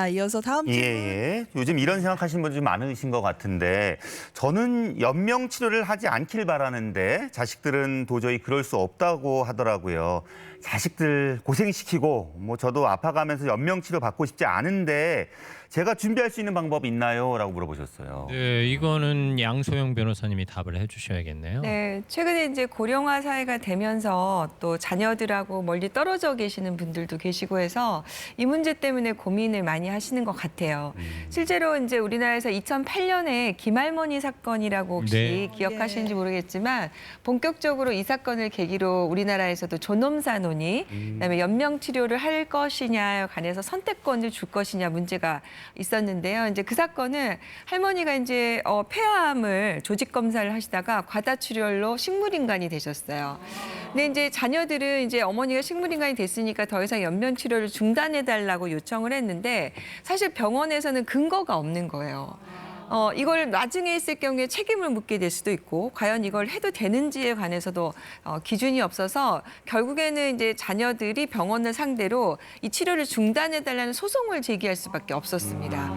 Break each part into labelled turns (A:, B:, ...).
A: 이어서 다음 질문.
B: 예. 요즘 이런 생각하시는 분들이 많으신 것 같은데 저는 연명 치료를 하지 않길 바라는데 자식들은 도저히 그럴 수 없다고 하더라고요. 자식들 고생시키고 저도 아파가면서 연명 치료 받고 싶지 않은데 제가 준비할 수 있는 방법 있나요? 라고 물어보셨어요.
C: 네, 이거는 양소영 변호사님이 답을 해주셔야겠네요.
D: 네, 최근에 이제 고령화 사회가 되면서 또 자녀들하고 멀리 떨어져 계시는 분들도 계시고 해서 이 문제 때문에 고민을 많이 하시는 것 같아요. 실제로 이제 우리나라에서 2008년에 김할머니 사건이라고 혹시
C: 네.
D: 기억하시는지 모르겠지만 본격적으로 이 사건을 계기로 우리나라에서도 존엄사 논의, 그다음에 연명 치료를 할 것이냐에 관해서 선택권을 줄 것이냐 문제가 있었는데요. 이제 그 사건은 할머니가 이제 폐암을 조직 검사를 하시다가 과다출혈로 식물인간이 되셨어요. 근데 이제 자녀들은 이제 어머니가 식물인간이 됐으니까 더 이상 연명 치료를 중단해달라고 요청을 했는데 사실 병원에서는 근거가 없는 거예요. 이걸 나중에 했을 경우에 책임을 묻게 될 수도 있고 과연 이걸 해도 되는지에 관해서도 기준이 없어서 결국에는 이제 자녀들이 병원을 상대로 이 치료를 중단해달라는 소송을 제기할 수밖에 없었습니다.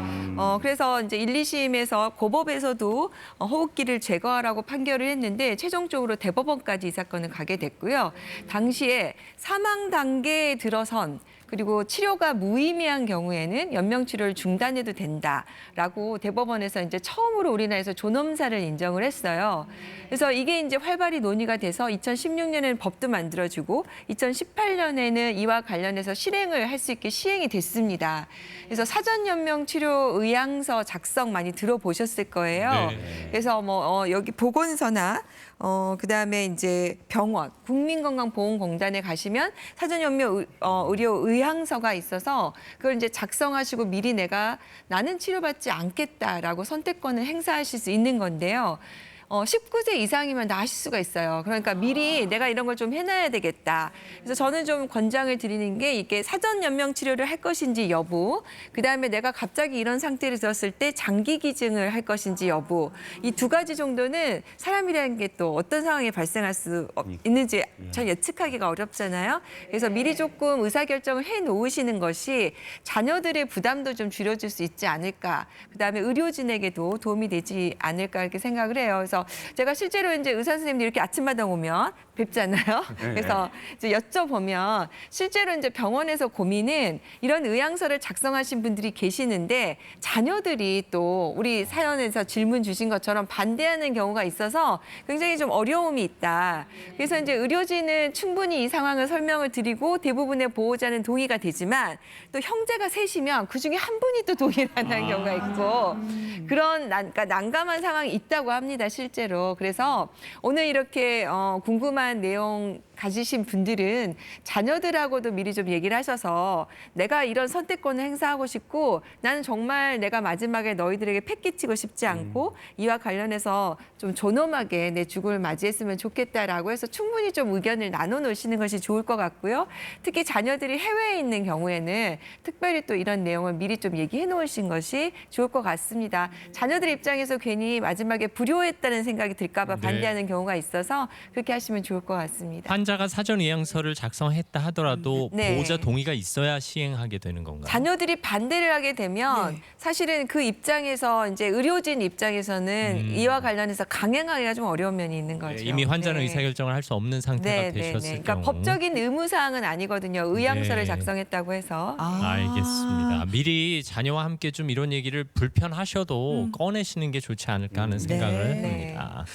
D: 그래서 이제 1, 2심에서 고법에서도 호흡기를 제거하라고 판결을 했는데 최종적으로 대법원까지 이 사건은 가게 됐고요. 당시에 사망 단계에 들어선 그리고 치료가 무의미한 경우에는 연명 치료를 중단해도 된다라고 대법원에서 이제 처음으로 우리나라에서 존엄사를 인정을 했어요. 그래서 이게 이제 활발히 논의가 돼서 2016년에는 법도 만들어지고 2018년에는 이와 관련해서 실행을 할 수 있게 시행이 됐습니다. 그래서 사전 연명 치료 의향서 작성 많이 들어보셨을 거예요.
C: 네.
D: 그래서 여기 보건소나 그다음에 이제 병원, 국민건강보험공단에 가시면 사전 연명 의료 의향서가 있어서 그걸 이제 작성하시고 미리 나는 치료받지 않겠다라고 선택권을 행사하실 수 있는 건데요. 19세 이상이면 다 하실 수가 있어요. 그러니까 미리 내가 이런 걸 좀 해놔야 되겠다. 그래서 저는 좀 권장을 드리는 게 이게 사전 연명 치료를 할 것인지 여부, 그다음에 내가 갑자기 이런 상태를 들었을 때 장기 기증을 할 것인지 여부, 이 두 가지 정도는 사람이라는 게 또 어떤 상황이 발생할 수 있는지 잘 예측하기가 어렵잖아요. 그래서 미리 조금 의사결정을 해놓으시는 것이 자녀들의 부담도 좀 줄여줄 수 있지 않을까. 그다음에 의료진에게도 도움이 되지 않을까 이렇게 생각을 해요. 그래서 제가 실제로 이제 의사 선생님들이 이렇게 아침마당 오면 뵙잖아요. 그래서 이제 여쭤보면 실제로 이제 병원에서 고민은 이런 의향서를 작성하신 분들이 계시는데 자녀들이 또 우리 사연에서 질문 주신 것처럼 반대하는 경우가 있어서 굉장히 좀 어려움이 있다. 그래서 이제 의료진은 충분히 이 상황을 설명을 드리고 대부분의 보호자는 동의가 되지만 또 형제가 셋이면 그중에 한 분이 또 동의를 안 하는 경우가 있고 그런 그러니까 난감한 상황이 있다고 합니다. 실제로. 그래서 오늘 이렇게 궁금한 내용 가지신 분들은 자녀들하고도 미리 좀 얘기를 하셔서 내가 이런 선택권을 행사하고 싶고 나는 정말 내가 마지막에 너희들에게 패기치고 싶지 않고 이와 관련해서 좀 존엄하게 내 죽음을 맞이했으면 좋겠다라고 해서 충분히 좀 의견을 나눠놓으시는 것이 좋을 것 같고요. 특히 자녀들이 해외에 있는 경우에는 특별히 또 이런 내용을 미리 좀 얘기해 놓으신 것이 좋을 것 같습니다. 자녀들 입장에서 괜히 마지막에 불효했다는 생각이 들까 봐 반대하는 경우가 있어서 그렇게 하시면 좋을 것 같습니다.
C: 환자가 사전 의향서를 작성했다 하더라도
D: 네.
C: 보호자 동의가 있어야 시행하게 되는 건가요?
D: 자녀들이 반대를 하게 되면 사실은 그 입장에서 이제 의료진 입장에서는 이와 관련해서 강행하기가 좀 어려운 면이 있는 거죠.
C: 네, 이미 환자는
D: 네.
C: 의사결정을 할 수 없는 상태가 되셨을
D: 그러니까
C: 경우.
D: 법적인 의무사항은 아니거든요. 의향서를
C: 네.
D: 작성했다고 해서.
C: 알겠습니다. 미리 자녀와 함께 좀 이런 얘기를 불편하셔도 꺼내시는 게 좋지 않을까 하는 생각을
D: 네.
C: 합니다.